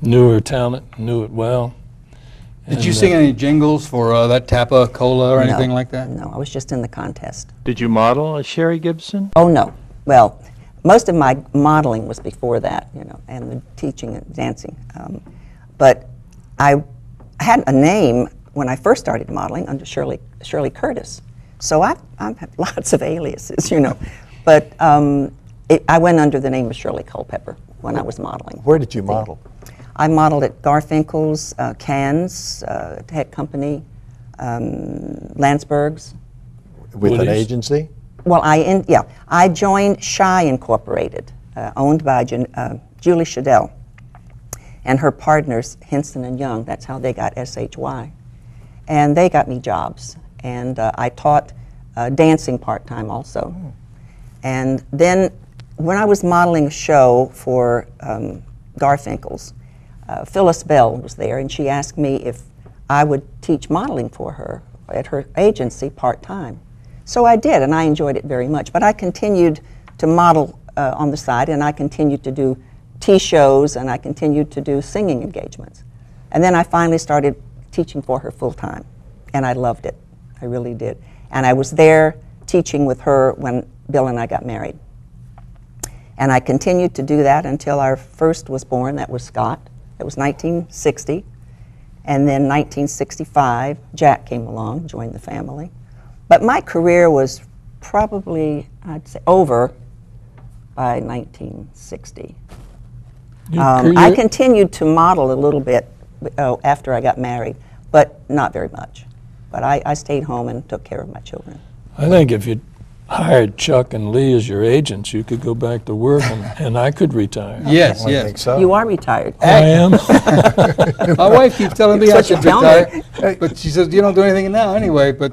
knew her talent, knew it well. Did you sing any jingles for that Tapa Cola or anything like that? No, I was just in the contest. Did you model a Sherry Gibson? Oh, no. Well, most of my modeling was before that, you know, and the teaching and dancing. But I had a name when I first started modeling under Shirley Curtis. So I've had lots of aliases, you know. But I went under the name of Shirley Culpepper when I was modeling. Where did you model? I modeled at Garfinkel's, Cannes, Tech Company, Landsberg's. With an Woody's? agency? Well, I joined Shy Incorporated, owned by Julie Shadell, and her partners, Henson and Young. That's how they got SHY. And they got me jobs. And I taught dancing part-time also. And then when I was modeling a show for Garfinkel's, Phyllis Bell was there, and she asked me if I would teach modeling for her at her agency part-time. So I did, and I enjoyed it very much. But I continued to model on the side, and I continued to do tea shows, and I continued to do singing engagements. And then I finally started teaching for her full-time, and I loved it. I really did. And I was there teaching with her when Bill and I got married. And I continued to do that until our first was born, that was Scott. It was 1960. And then 1965, Jack came along, joined the family. But my career was probably, I'd say, over by 1960. I continued to model a little bit after I got married, but not very much. But I stayed home and took care of my children. I think if you hired Chuck and Lee as your agents, you could go back to work and I could retire. Yes, I yes. think so. You are retired. I am. My wife keeps telling me I That's what should you tell retire, but she says, you don't do anything now anyway, but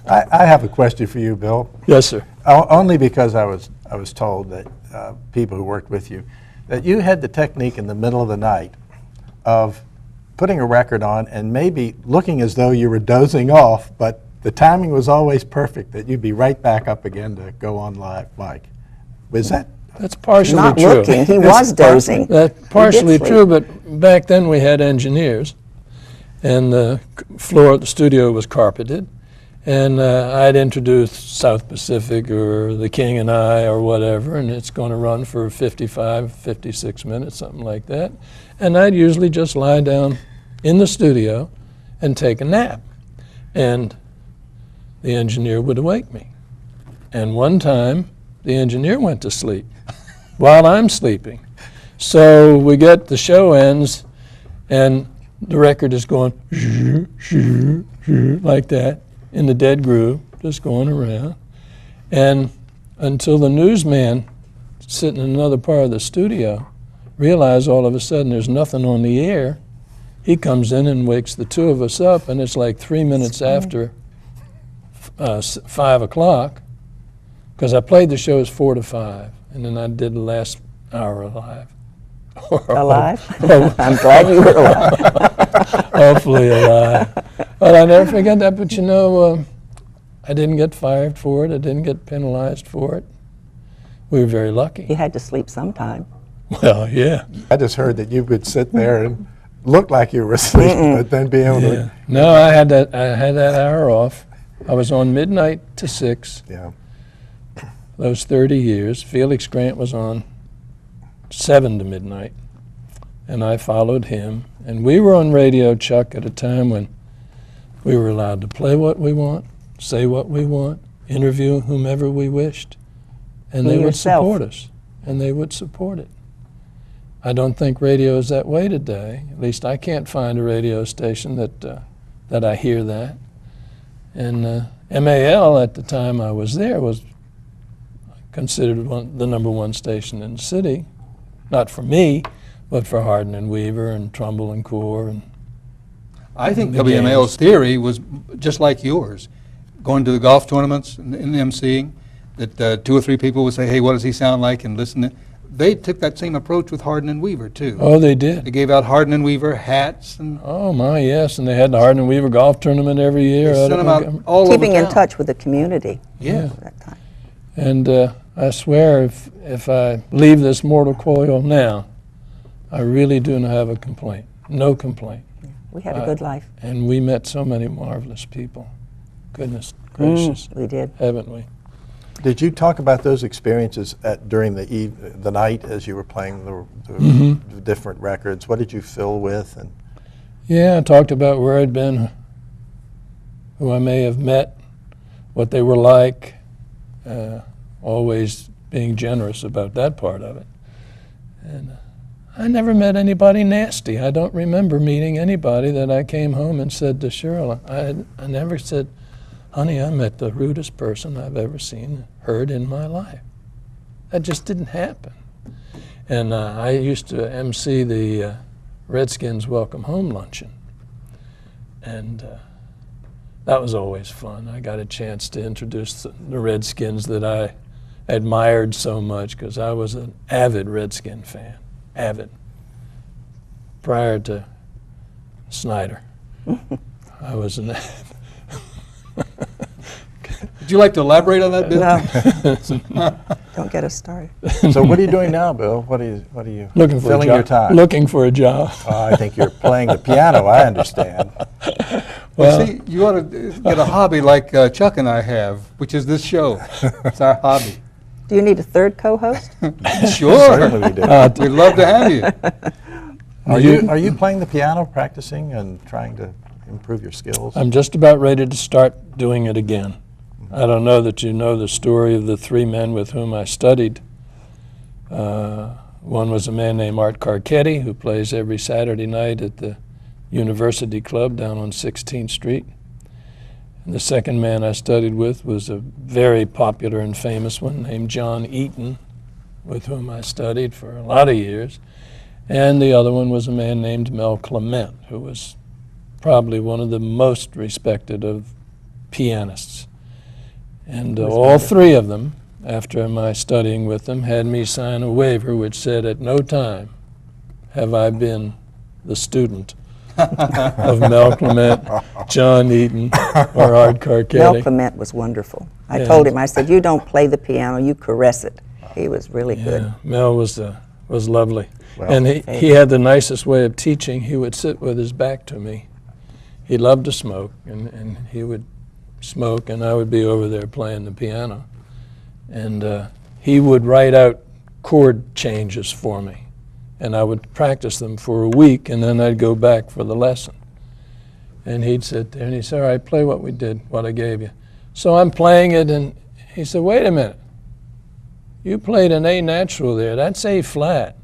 I have a question for you, Bill. Yes, sir. Only because I was told that people who worked with you, that you had the technique in the middle of the night of putting a record on and maybe looking as though you were dozing off, but the timing was always perfect, that you'd be right back up again to go on live mic. Was that? That's partially Not true. looking, he was dozing. That's partially He did true, but back then we had engineers, and the floor at the studio was carpeted, and I'd introduce South Pacific or The King and I or whatever, and it's going to run for 55, 56 minutes, something like that. And I'd usually just lie down in the studio and take a nap. And the engineer would wake me. And one time, the engineer went to sleep while I'm sleeping. So we get, the show ends, and the record is going like that in the dead groove, just going around. And until the newsman sitting in another part of the studio realized all of a sudden there's nothing on the air, he comes in and wakes the two of us up, and it's like 3 minutes after 5 o'clock, because I played the shows 4 to 5, and then I did the last hour alive. Alive? I'm glad you were alive. Hopefully alive. But I never forget that, but you know, I didn't get fired for it. I didn't get penalized for it. We were very lucky. You had to sleep sometime. Well, yeah. I just heard that you could sit there and look like you were asleep, but then be able to. No, I had that hour off. I was on midnight to 6. Yeah. Those 30 years. Felix Grant was on 7 to midnight, and I followed him. And we were on radio, Chuck, at a time when we were allowed to play what we want, say what we want, interview whomever we wished, and they would support us, and they would support it. I don't think radio is that way today. At least I can't find a radio station that I hear that. And MAL at the time I was there was considered the #1 station in the city, not for me, but for Hardin and Weaver and Trumbull and Core. And I think WMAL's theory was just like yours, going to the golf tournaments and emceeing, that 2 or 3 people would say, hey, what does he sound like, and listen. They took that same approach with Hardin and Weaver, too. Oh, they did. They gave out Hardin and Weaver hats. And oh, my, yes, and they had the Hardin and Weaver golf tournament every year. they sent them out all Keeping over in town. touch with the community. Yeah. At that time. And I swear if I leave this mortal coil now, I really do not have a complaint. No complaint. We had a good life. And we met so many marvelous people. Goodness gracious. We did. Haven't we? Did you talk about those experiences during the night as you were playing the different records? What did you fill with? And Yeah, I talked about where I'd been, who I may have met, what they were like, always being generous about that part of it. And I never met anybody nasty. I don't remember meeting anybody that I came home and said to Cheryl, I never said, honey, I met the rudest person I've ever seen, heard in my life. That just didn't happen. And I used to MC the Redskins Welcome Home Luncheon. And that was always fun. I got a chance to introduce the Redskins that I admired so much because I was an avid Redskin fan, avid, prior to Snyder. I was an Would you like to elaborate on that, Bill? No. Don't get us started. so what are you doing now, Bill? What are you looking for filling a job. your time? Looking for a job. I think you're playing the piano, I understand. Well, see, you ought to get a hobby like Chuck and I have, which is this show. It's our hobby. Do you need a third co-host? Sure. Certainly we do. We'd love to have you. Are you playing the piano, practicing and trying to improve your skills? I'm just about ready to start doing it again. I don't know that you know the story of the three men with whom I studied. One was a man named Art Carcetti, who plays every Saturday night at the University Club down on 16th Street. And the second man I studied with was a very popular and famous one named John Eaton, with whom I studied for a lot of years. And the other one was a man named Mel Clement, who was probably one of the most respected of pianists. And all three of them, after my studying with them, had me sign a waiver which said at no time have I been the student of Mel Clement, John Eaton, or Art Carcetti. Mel Clement was wonderful. I told him, I said, you don't play the piano, you caress it. He was really good. Mel was lovely. Well, and he had the nicest way of teaching. He would sit with his back to me. He loved to smoke, and he would smoke, and I would be over there playing the piano. And he would write out chord changes for me, and I would practice them for a week, and then I'd go back for the lesson. And he'd sit there, and he'd say, all right, play what we did, what I gave you. So I'm playing it, and he said, wait a minute. You played an A natural there. That's A flat.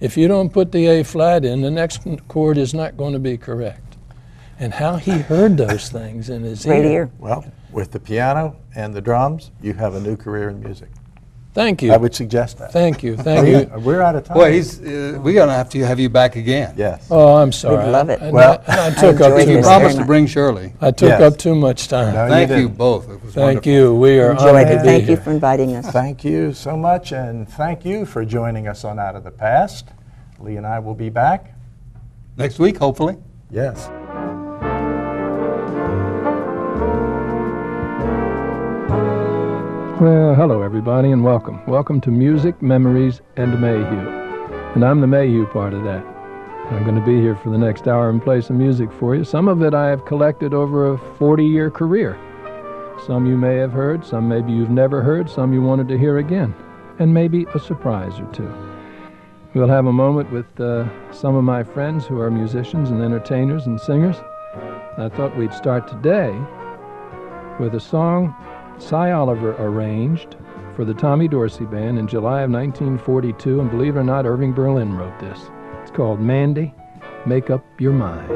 If you don't put the A flat in, the next chord is not going to be correct. And how he heard those things in his ear. Well, with the piano and the drums, you have a new career in music. Thank you. I would suggest that. Thank you. Thank you. We're out of time. Boy, we're going to have to have you back again. Yes. Oh, I'm sorry. We'd love it. Well, I took up enjoyed too You this much. promised very to bring Shirley. I took Yes. up too much time. No, Thank you didn't. both. It was Thank wonderful. you. We are Enjoyed honored it. to be Thank you here. for inviting us. Thank you so much, and thank you for joining us on Out of the Past. Lee and I will be back. Next week, hopefully. Yes. Well, hello everybody and welcome. Welcome to Music, Memories, and Mayhugh. And I'm the Mayhugh part of that. I'm going to be here for the next hour and play some music for you. Some of it I have collected over a 40-year career. Some you may have heard, some maybe you've never heard, some you wanted to hear again, and maybe a surprise or two. We'll have a moment with some of my friends who are musicians and entertainers and singers. I thought we'd start today with a song Cy Oliver arranged for the Tommy Dorsey Band in July of 1942, and believe it or not, Irving Berlin wrote this. It's called Mandy, Make Up Your Mind.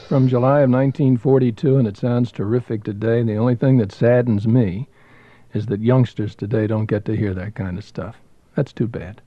From July of 1942, and it sounds terrific today. The only thing that saddens me is that youngsters today don't get to hear that kind of stuff. That's too bad.